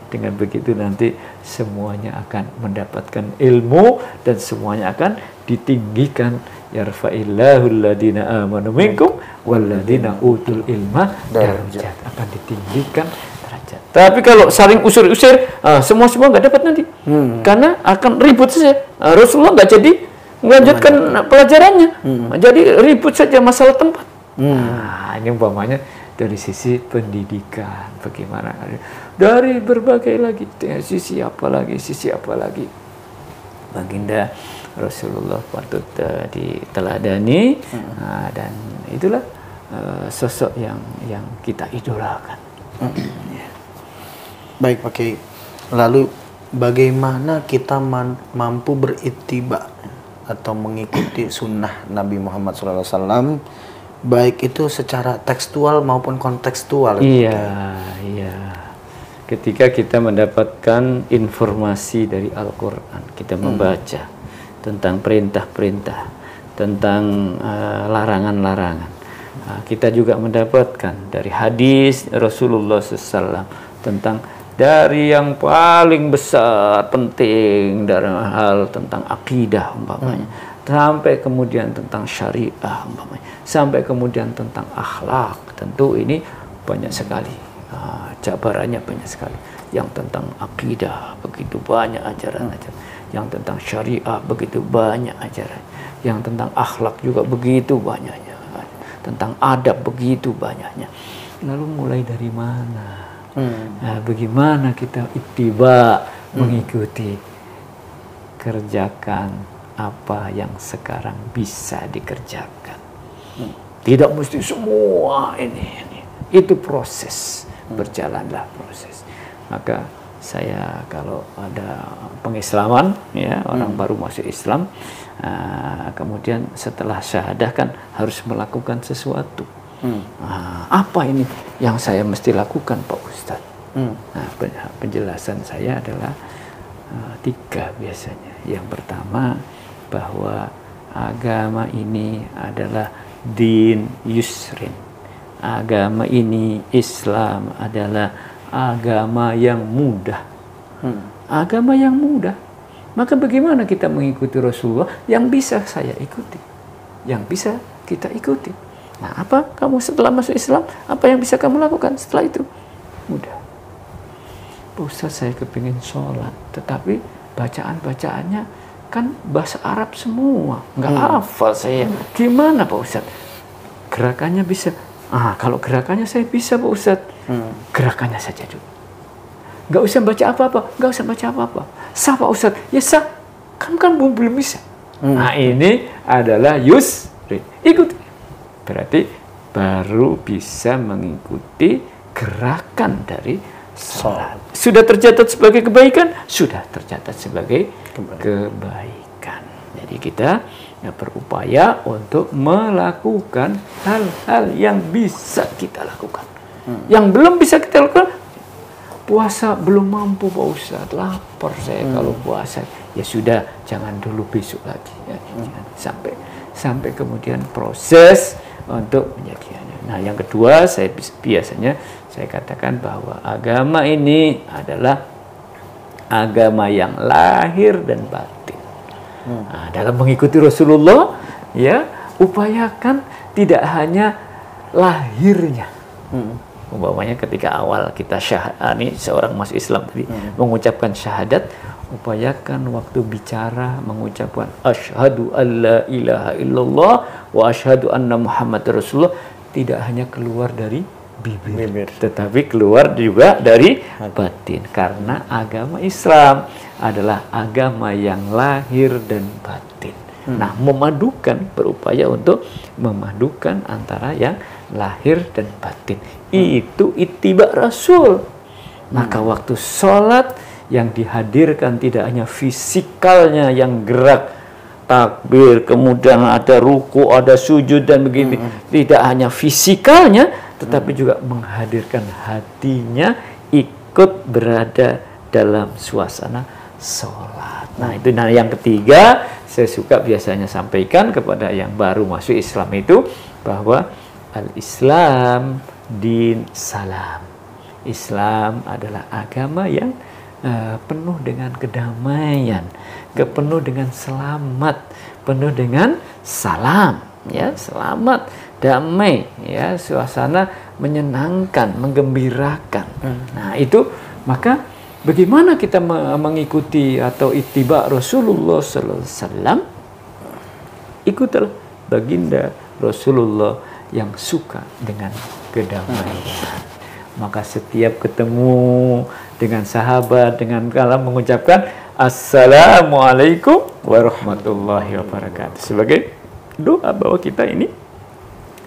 Dengan begitu nanti semuanya akan mendapatkan ilmu dan semuanya akan ditinggikan yarfa'illahu alladhina amanu minkum walladhina utul ilma darajat, akan ditinggikan derajat. Tapi kalau saling usir-usir, semua nggak dapat nanti, karena akan ribut saja. Rasulullah nggak jadi melanjutkan pelajarannya, jadi ribut saja masalah tempat. Nah, ini umpamanya dari sisi pendidikan, bagaimana dari berbagai lagi sisi apa lagi baginda Rasulullah patut diteladani. Dan itulah sosok yang kita idolakan. Baik, Pak Kiai. Lalu bagaimana kita mampu berittiba atau mengikuti sunnah Nabi Muhammad SAW, baik itu secara tekstual maupun kontekstual? Iya. Ketika kita mendapatkan informasi dari Al-Quran, kita membaca tentang perintah-perintah, tentang larangan-larangan. Kita juga mendapatkan dari hadis Rasulullah SAW tentang dari yang paling besar penting dari hal tentang akidah umpamanya, sampai kemudian tentang syariah umpamanya, sampai kemudian tentang akhlak. Tentu ini banyak sekali, jabarannya banyak sekali. Yang tentang akidah begitu banyak ajaran-ajaran, yang tentang syariah begitu banyak ajaran, yang tentang akhlak juga begitu banyaknya, tentang adab begitu banyaknya. Lalu mulai dari mana? Nah, bagaimana kita ittiba, mengikuti, kerjakan apa yang sekarang bisa dikerjakan. Tidak mesti semua ini. Itu proses, berjalanlah proses. Maka saya kalau ada pengislaman, ya, orang baru masuk Islam, kemudian setelah syahadah kan harus melakukan sesuatu. Apa ini yang saya mesti lakukan, Pak Ustadz? Nah, penjelasan saya adalah 3 biasanya. Yang pertama, bahwa agama ini adalah din yusrin. Agama ini, Islam, adalah agama yang mudah. Agama yang mudah. Maka bagaimana kita mengikuti Rasulullah yang bisa saya ikuti, yang bisa kita ikuti? Nah, apa kamu setelah masuk Islam, apa yang bisa kamu lakukan setelah itu? Mudah. Pak Ustadz, saya kepingin sholat, tetapi bacaan-bacaannya kan bahasa Arab semua, nggak hafal saya. Gimana Pak Ustadz? Gerakannya bisa? Kalau gerakannya saya bisa Pak Ustadz. Gerakannya saja dulu. Nggak usah baca apa-apa, nggak usah baca apa-apa. Sah Pak Ustadz? Ya sah. Kamu kan belum bisa. Nah, ini adalah yusri. Ikuti. Berarti baru bisa mengikuti gerakan dari sholat. Sudah tercatat sebagai kebaikan? Sudah tercatat sebagai kebaikan. Jadi kita berupaya untuk melakukan hal-hal yang bisa kita lakukan. Yang belum bisa kita lakukan, puasa belum mampu Pak Ustadz, lapar saya kalau puasa. Ya sudah, jangan dulu, besok lagi. Ya, sampai kemudian proses untuk menjadikannya. Nah, yang kedua, biasanya saya katakan bahwa agama ini adalah agama yang lahir dan batin. Nah, dalam mengikuti Rasulullah, ya, upayakan tidak hanya lahirnya. Umpamanya ketika awal kita ini seorang masuk Islam tadi mengucapkan syahadat, upayakan waktu bicara mengucapkan asyhadu alla ilaha illallah wa asyhadu anna Muhammad Rasulullah, tidak hanya keluar dari bibir, tetapi keluar juga dari batin, karena agama Islam adalah agama yang lahir dan batin. Nah, berupaya untuk memadukan antara yang lahir dan batin. Itu ittiba Rasul. Maka waktu sholat yang dihadirkan tidak hanya fisikalnya yang gerak, takbir, kemudian ada ruku, ada sujud dan begini. Tidak hanya fisikalnya, tetapi juga menghadirkan hatinya ikut berada dalam suasana sholat. Nah, itu yang ketiga, saya suka biasanya sampaikan kepada yang baru masuk Islam itu bahwa al-Islam din salam. Islam adalah agama yang penuh dengan kedamaian, penuh dengan selamat, penuh dengan salam, ya, selamat, damai, ya, suasana menyenangkan, menggembirakan. Nah, itu maka bagaimana kita mengikuti atau ittiba Rasulullah sallallahu alaihi wasallam? Ikutlah baginda Rasulullah yang suka dengan kedamaian. Maka setiap ketemu dengan sahabat, dengan kalam mengucapkan Assalamualaikum warahmatullahi wabarakatuh, sebagai doa bahwa kita ini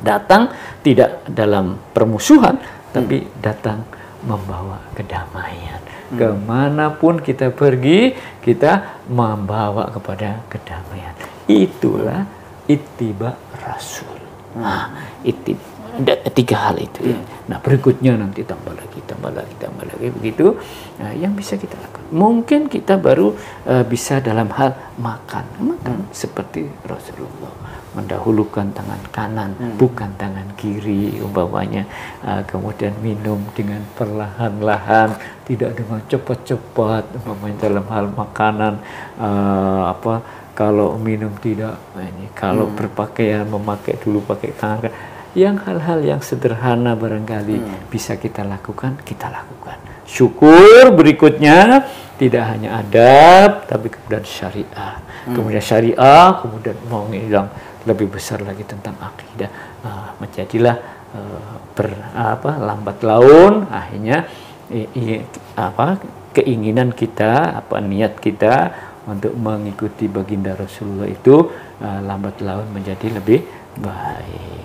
datang tidak dalam permusuhan, tapi datang membawa kedamaian. Kemanapun kita pergi, kita membawa kepada kedamaian. Itulah ittiba Rasul. Nah, tiga hal itu. Ya. Nah, berikutnya nanti tambah lagi begitu. Nah, yang bisa kita lakukan. Mungkin kita baru bisa dalam hal makan seperti Rasulullah mendahulukan tangan kanan, bukan tangan kiri umpamanya. Kemudian minum dengan perlahan-lahan, tidak dengan cepat-cepat umpamanya dalam hal makanan. Kalau minum tidak, kalau berpakaian memakai dulu pakai tangan. Yang hal-hal yang sederhana barangkali bisa kita lakukan, kita lakukan. Syukur berikutnya tidak hanya adab, tapi kemudian syariah. Kemudian syariah, kemudian mau yang lebih besar lagi tentang akidah. Menjadilah lambat laun, akhirnya keinginan kita, niat kita untuk mengikuti baginda Rasulullah itu lambat laun menjadi lebih baik.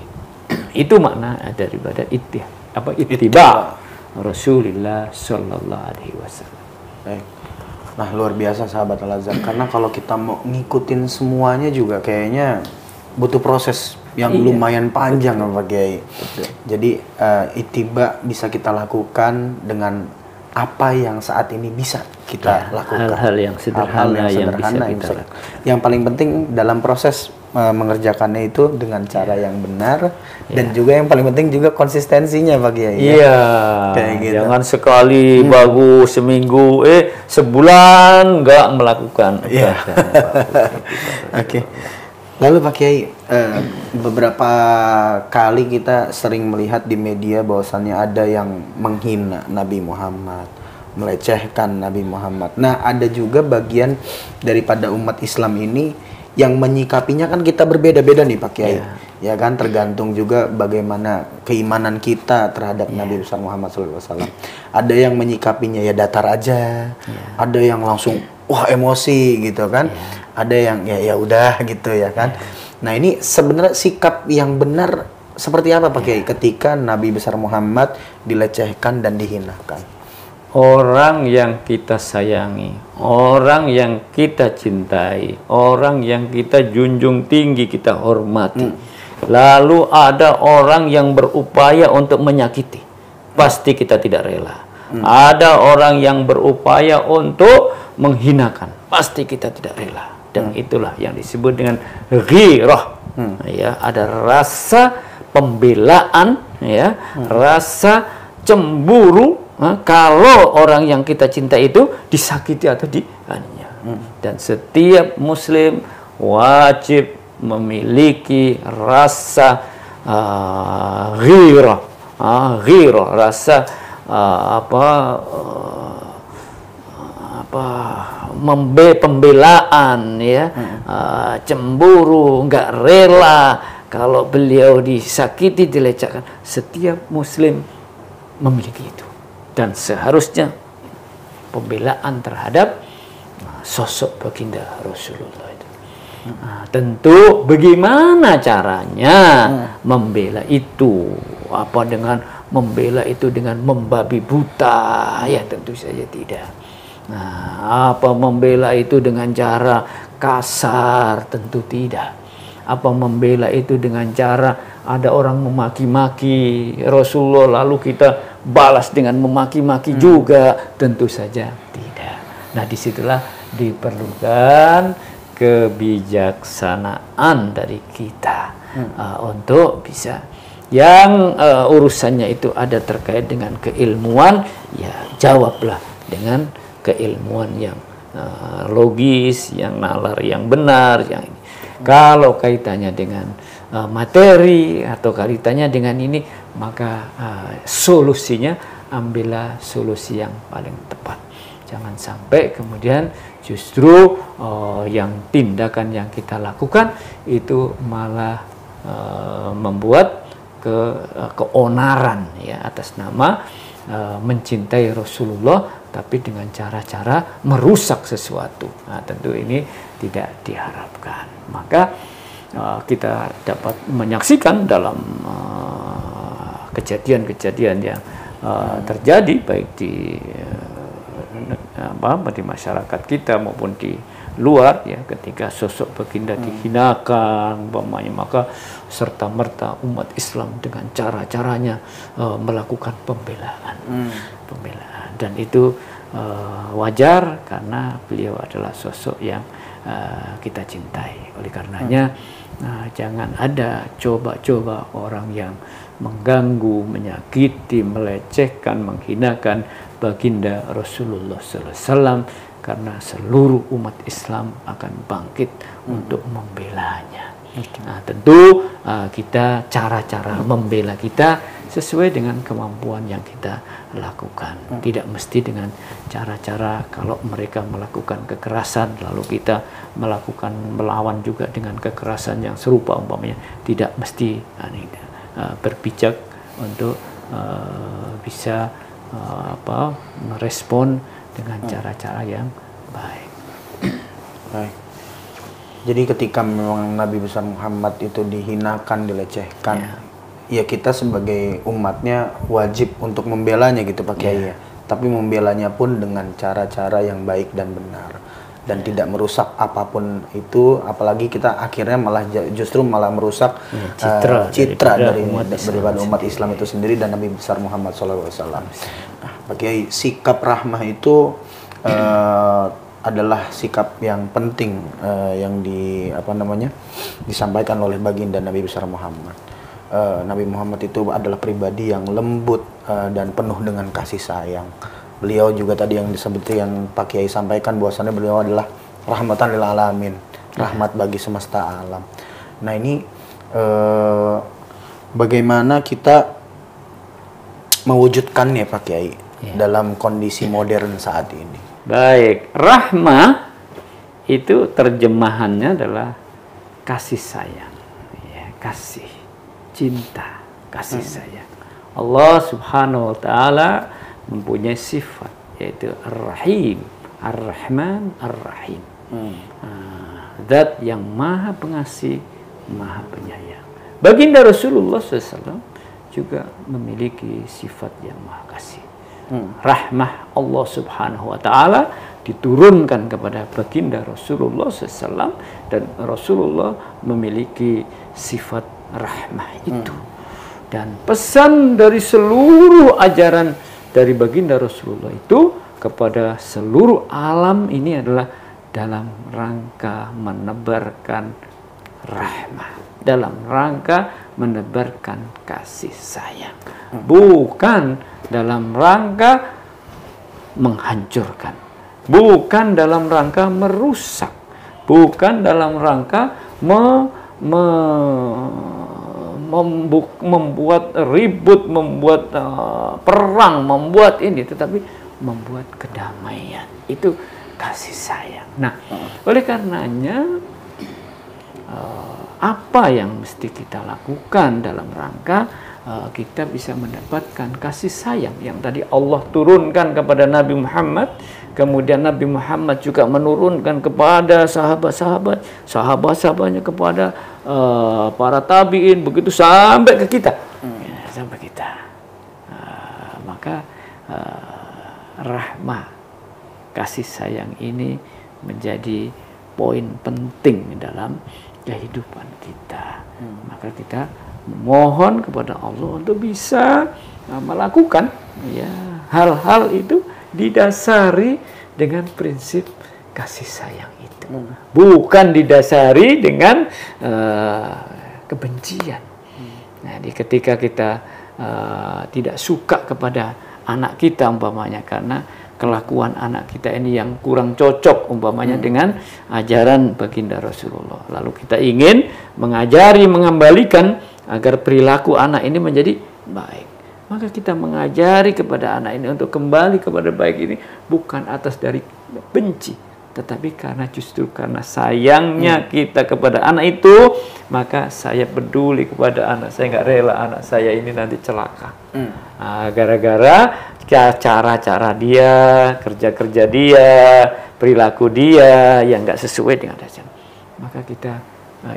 Itu makna daripada ittiba Rasulullah sallallahu alaihi wasallam. Baik. Nah, luar biasa sahabat Al-Azhar, karena kalau kita mau ngikutin semuanya juga kayaknya butuh proses yang lumayan panjang Pak Kiai. Jadi ittiba bisa kita lakukan dengan apa yang saat ini bisa kita lakukan. Hal-hal yang sederhana, yang bisa kita lakukan. Yang paling penting dalam proses mengerjakannya itu dengan cara yang benar, dan juga yang paling penting juga konsistensinya Pak Kiai. Iya. Gitu. Jangan sekali bagus, seminggu, sebulan nggak melakukan. Iya. Oke. Lalu Pak Kiai, beberapa kali kita sering melihat di media bahwasannya ada yang menghina Nabi Muhammad, melecehkan Nabi Muhammad. Nah, ada juga bagian daripada umat Islam ini yang menyikapinya kan kita berbeda-beda nih Pak Kiai. Ya kan, tergantung juga bagaimana keimanan kita terhadap Nabi besar Muhammad SAW. Ada yang menyikapinya ya datar aja, ada yang langsung wah emosi gitu kan, ada yang ya udah gitu ya kan. Nah, ini sebenarnya sikap yang benar seperti apa Pak Kiai ketika Nabi besar Muhammad dilecehkan dan dihinakan? Orang yang kita sayangi, orang yang kita cintai, orang yang kita junjung tinggi, kita hormati. Lalu ada orang yang berupaya untuk menyakiti, pasti kita tidak rela. Ada orang yang berupaya untuk menghinakan, pasti kita tidak rela. Dan itulah yang disebut dengan ghirah. Ya, ada rasa pembelaan, ya, rasa cemburu. Kalau orang yang kita cinta itu disakiti atau dianiaya. Dan setiap muslim wajib memiliki rasa ghirah, rasa pembelaan, ya, cemburu, nggak rela kalau beliau disakiti, dilecehkan. Setiap muslim memiliki itu. Dan seharusnya pembelaan terhadap sosok baginda Rasulullah itu. Tentu bagaimana caranya membela itu? Apa dengan membela itu dengan membabi buta? Ya tentu saja tidak. Apa membela itu dengan cara kasar? Tentu tidak. Apa membela itu dengan cara ada orang memaki-maki Rasulullah lalu kita balas dengan memaki-maki juga? Tentu saja tidak. Nah, disitulah diperlukan kebijaksanaan dari kita untuk bisa yang urusannya itu ada terkait dengan keilmuan, ya jawablah dengan keilmuan yang logis, yang nalar yang benar, yang ini. Kalau kaitannya dengan materi atau kaitannya dengan ini, maka solusinya ambillah solusi yang paling tepat. Jangan sampai kemudian justru yang tindakan yang kita lakukan itu malah membuat keonaran ya atas nama mencintai Rasulullah, tapi dengan cara-cara merusak sesuatu. Nah, tentu ini tidak diharapkan. Maka kita dapat menyaksikan dalam kejadian-kejadian yang terjadi baik di masyarakat kita maupun di luar ya, ketika sosok baginda dihinakan umpamanya, maka serta merta umat Islam dengan cara-caranya melakukan pembelaan. Dan itu wajar karena beliau adalah sosok yang kita cintai. Oleh karenanya jangan ada coba-coba orang yang mengganggu, menyakiti, melecehkan, menghinakan baginda Rasulullah SAW, karena seluruh umat Islam akan bangkit untuk membelanya. Nah, tentu kita cara-cara membela kita sesuai dengan kemampuan yang kita lakukan. Tidak mesti dengan cara-cara kalau mereka melakukan kekerasan lalu kita melawan juga dengan kekerasan yang serupa umpamanya. Tidak mesti berpijak untuk bisa merespon dengan cara-cara yang baik. Baik. Jadi ketika memang Nabi besar Muhammad itu dihinakan, dilecehkan, ya kita sebagai umatnya wajib untuk membelanya gitu Pak Kiai. Tapi membelanya pun dengan cara-cara yang baik dan benar, dan tidak merusak apapun itu, apalagi kita akhirnya malah justru malah merusak citra daripada umat Islam itu sendiri dan Nabi besar Muhammad SAW. Nah, Pak Kiai, sikap rahmah itu adalah sikap yang penting yang disampaikan oleh baginda Nabi besar Muhammad. Nabi Muhammad itu adalah pribadi yang lembut dan penuh dengan kasih sayang. Beliau juga tadi yang seperti yang Pak Kiai sampaikan, bahwasannya beliau adalah rahmatan lil alamin, rahmat bagi semesta alam. Nah, ini bagaimana kita mewujudkannya Pak Kiai dalam kondisi modern saat ini? Baik, rahmah itu terjemahannya adalah kasih sayang, kasih, cinta, kasih sayang. Allah Subhanahu wa Ta'ala mempunyai sifat yaitu Ar-Rahim, Ar-Rahman, Ar-Rahim. Zat yang maha pengasih, maha penyayang. Baginda Rasulullah SAW juga memiliki sifat yang maha kasih. Rahmah Allah Subhanahu wa Ta'ala diturunkan kepada baginda Rasulullah SAW, dan Rasulullah memiliki sifat rahmah itu. Dan pesan dari seluruh ajaran dari baginda Rasulullah itu kepada seluruh alam ini adalah dalam rangka menebarkan rahmah, dalam rangka menebarkan kasih sayang, bukan dalam rangka menghancurkan, bukan dalam rangka merusak, bukan dalam rangka membuat ribut, membuat perang, membuat ini, tetapi membuat kedamaian. Itu kasih sayang. Nah, oleh karenanya apa yang mesti kita lakukan dalam rangka kita bisa mendapatkan kasih sayang yang tadi Allah turunkan kepada Nabi Muhammad, kemudian Nabi Muhammad juga menurunkan kepada sahabat-sahabatnya, kepada para tabiin, begitu sampai ke kita, sampai kita. Maka rahmah, kasih sayang ini menjadi poin penting dalam kehidupan kita. Maka kita memohon kepada Allah untuk bisa melakukan hal-hal itu didasari dengan prinsip kasih sayang itu, bukan didasari dengan kebencian. Nah, ketika kita tidak suka kepada anak kita umpamanya karena kelakuan anak kita ini yang kurang cocok umpamanya dengan ajaran baginda Rasulullah. Lalu kita ingin mengajari, mengembalikan agar perilaku anak ini menjadi baik. Maka kita mengajari kepada anak ini untuk kembali kepada baik ini bukan atas dari benci, tetapi justru karena sayangnya kita kepada anak itu, maka saya peduli kepada anak saya, nggak rela anak saya ini nanti celaka. Gara-gara cara-cara dia, kerja-kerja dia, perilaku dia yang nggak sesuai dengan ajaran. Maka kita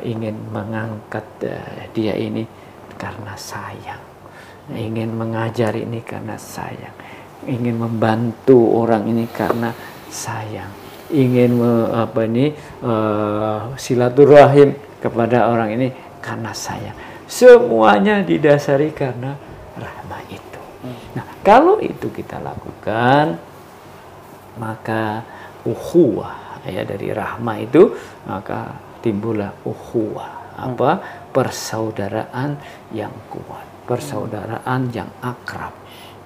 ingin mengangkat dia ini karena sayang. Ingin mengajar ini karena sayang, ingin membantu orang ini karena sayang, ingin silaturahim kepada orang ini karena sayang. Semuanya didasari karena rahmah itu. Nah, kalau itu kita lakukan, maka ukhuwah dari rahmah itu, maka timbullah ukhuwah, persaudaraan yang kuat, persaudaraan yang akrab,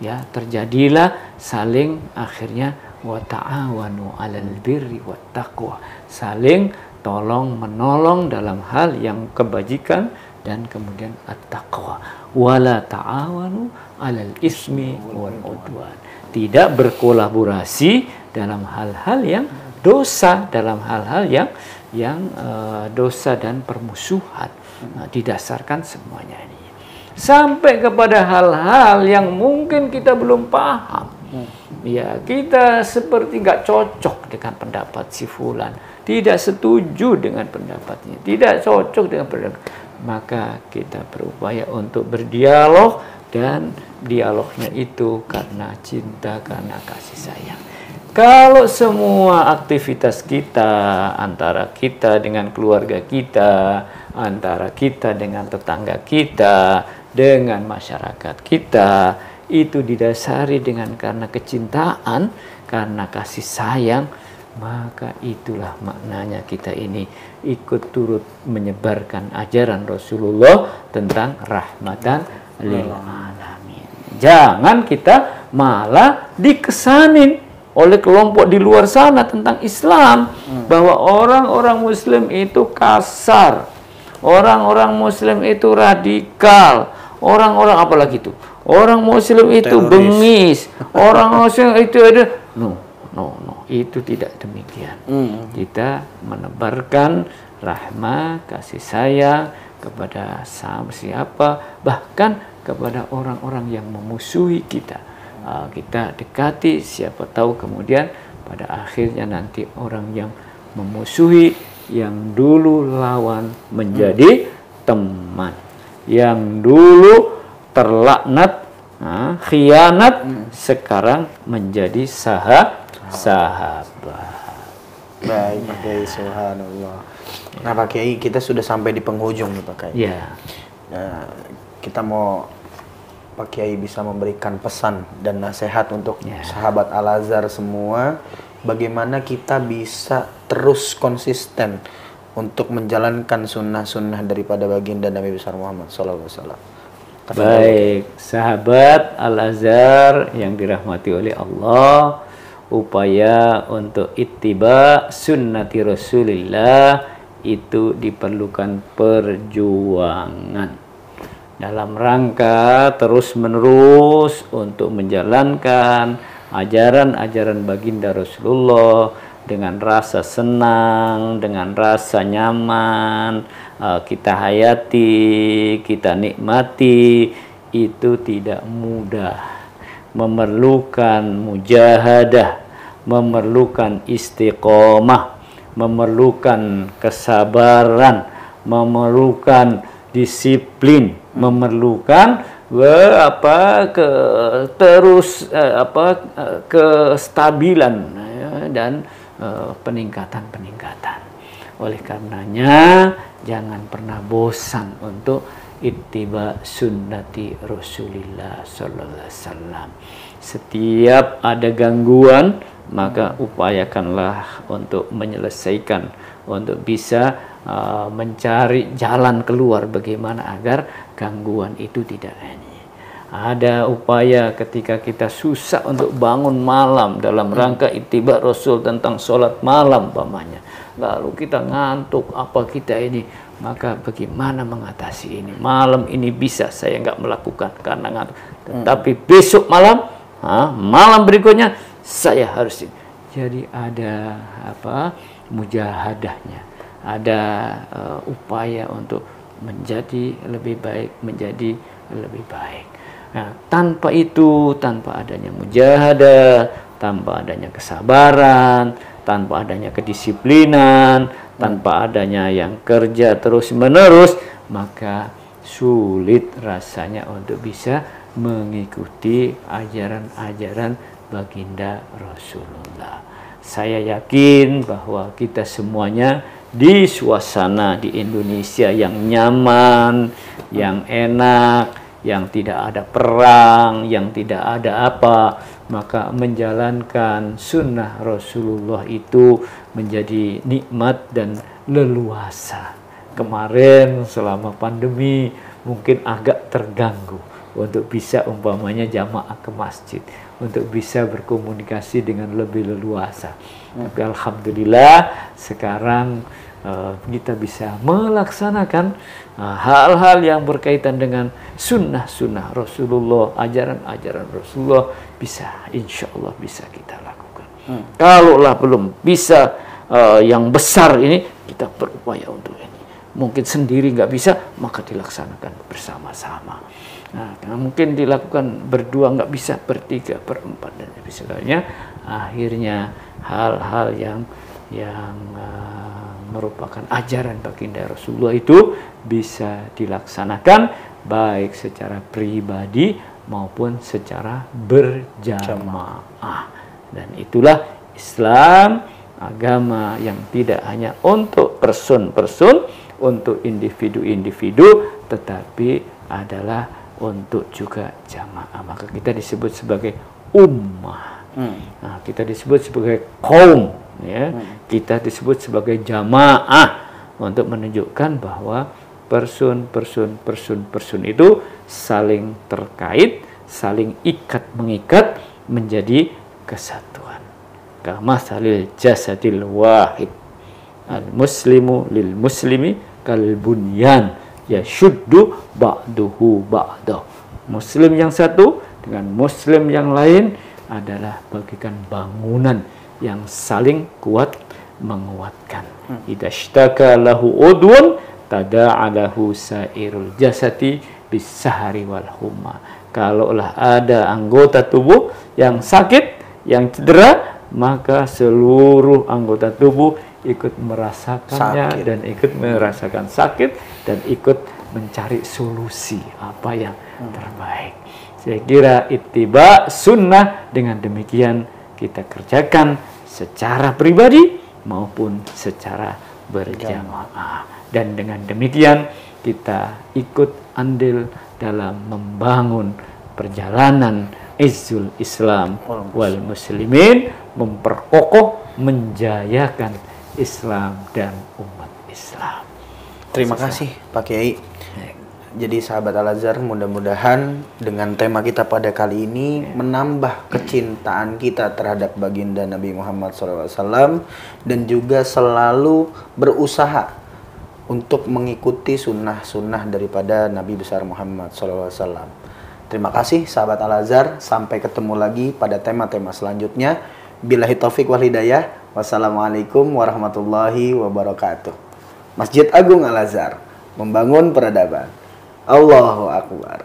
ya, terjadilah saling akhirnya wa ta'awanu 'alal birri wat taqwa, saling tolong menolong dalam hal yang kebajikan dan kemudian at-taqwa, wala ta'awanu 'alal ismi wal udwan, tidak berkolaborasi dalam hal-hal yang dosa, dalam hal-hal yang dosa dan permusuhan. Didasarkan semuanya ini sampai kepada hal-hal yang mungkin kita belum paham. Ya, kita seperti nggak cocok dengan pendapat si fulan, tidak setuju dengan pendapatnya, tidak cocok dengan pendapat, maka kita berupaya untuk berdialog, dan dialognya itu karena cinta, karena kasih sayang. Kalau semua aktivitas kita, antara kita dengan keluarga kita, antara kita dengan tetangga kita, dengan masyarakat kita, itu didasari dengan karena kecintaan, karena kasih sayang, maka itulah maknanya kita ini ikut turut menyebarkan ajaran Rasulullah tentang rahmatan lil alamin. Jangan kita malah dikesanin oleh kelompok di luar sana tentang Islam, bahwa orang-orang Muslim itu kasar, orang-orang Muslim itu radikal, orang-orang apalagi itu, orang Muslim itu teroris, bengis, orang Muslim itu ada, no, itu tidak demikian. Kita menebarkan rahmah, kasih sayang kepada siapa, bahkan kepada orang-orang yang memusuhi kita. Kita dekati, siapa tahu kemudian pada akhirnya nanti orang yang memusuhi, yang dulu lawan menjadi teman, yang dulu terlaknat, khianat, sekarang menjadi sahabat. Baik, Pak Kiai, subhanallah. Nah, Pak Kiai, kita sudah sampai di penghujung nih, Pak Kiai. Ya. Nah, kita mau Pak Kiai bisa memberikan pesan dan nasihat untuk sahabat Al-Azhar semua, bagaimana kita bisa terus konsisten untuk menjalankan sunnah-sunnah daripada baginda Nabi besar Muhammad SAW. Baik, sahabat Al-Azhar yang dirahmati oleh Allah, upaya untuk ittiba sunnati Rasulillah itu diperlukan perjuangan dalam rangka terus-menerus untuk menjalankan ajaran-ajaran baginda Rasulullah dengan rasa senang, dengan rasa nyaman, kita hayati, kita nikmati. Itu tidak mudah, memerlukan mujahadah, memerlukan istiqomah, memerlukan kesabaran, memerlukan disiplin, memerlukan kestabilan, dan peningkatan. Oleh karenanya jangan pernah bosan untuk ittiba sunnati Rasulillah sallallahu alaihi wasallam. Setiap ada gangguan, maka upayakanlah untuk menyelesaikan, untuk bisa mencari jalan keluar bagaimana agar gangguan itu tidak Ada upaya ketika kita susah untuk bangun malam dalam rangka ittiba Rasul tentang sholat malam umpamanya. Lalu kita ngantuk, apa kita ini? Maka bagaimana mengatasi ini? Malam ini bisa saya nggak melakukan karena ngantuk. Tetapi besok malam, malam berikutnya saya harus ini. Jadi ada mujahadahnya, ada upaya untuk menjadi lebih baik, menjadi lebih baik. Nah, tanpa itu, tanpa adanya mujahadah, tanpa adanya kesabaran, tanpa adanya kedisiplinan, tanpa adanya yang kerja terus-menerus, maka sulit rasanya untuk bisa mengikuti ajaran-ajaran baginda Rasulullah. Saya yakin bahwa kita semuanya di suasana di Indonesia yang nyaman, yang enak, yang tidak ada perang, yang tidak ada apa, maka menjalankan sunnah Rasulullah itu menjadi nikmat dan leluasa. Kemarin selama pandemi mungkin agak terganggu untuk bisa umpamanya jamaah ke masjid, untuk bisa berkomunikasi dengan lebih leluasa. Tapi alhamdulillah sekarang kita bisa melaksanakan hal-hal yang berkaitan dengan sunnah-sunnah Rasulullah, ajaran-ajaran Rasulullah, bisa, insya Allah bisa kita lakukan. Kalaulah belum bisa yang besar ini, kita berupaya untuk ini. Mungkin sendiri nggak bisa, maka dilaksanakan bersama-sama. Nah, mungkin dilakukan berdua nggak bisa, bertiga, berempat, dan sebagainya. Akhirnya hal-hal yang merupakan ajaran baginda Rasulullah itu bisa dilaksanakan baik secara pribadi maupun secara berjamaah. Dan itulah Islam, agama yang tidak hanya untuk person-person, untuk individu-individu, tetapi adalah untuk juga jamaah. Maka kita disebut sebagai ummah. Nah, kita disebut sebagai kaum, ya. Kita disebut sebagai jamaah untuk menunjukkan bahwa person itu saling terkait, saling mengikat menjadi kesatuan. Kama salil jasadil wahid, al muslimu lil muslimi kal bunyan yashuddu ba'duhu ba'dah. Muslim yang satu dengan muslim yang lain adalah bagikan bangunan yang saling kuat menguatkan. Idza ishtaka lahu udwun tada'alahu sairul jasati bisahari wal humma. Kalaulah ada anggota tubuh yang sakit, yang cedera, maka seluruh anggota tubuh ikut merasakannya dan ikut merasakan sakit dan ikut mencari solusi apa yang terbaik. Saya kira ittiba sunnah dengan demikian kita kerjakan secara pribadi maupun secara berjamaah. Dan dengan demikian kita ikut andil dalam membangun perjalanan izzul Islam wal muslimin, memperkokoh, menjayakan Islam dan umat Islam. Terima kasih Pak Kiai. Jadi sahabat Al-Azhar, mudah-mudahan dengan tema kita pada kali ini menambah kecintaan kita terhadap baginda Nabi Muhammad SAW dan juga selalu berusaha untuk mengikuti sunnah-sunnah daripada Nabi besar Muhammad SAW. Terima kasih sahabat Al-Azhar, sampai ketemu lagi pada tema-tema selanjutnya. Billahi taufiq wal hidayah. Wassalamualaikum warahmatullahi wabarakatuh. Masjid Agung Al-Azhar, membangun peradaban. Allahu Akbar.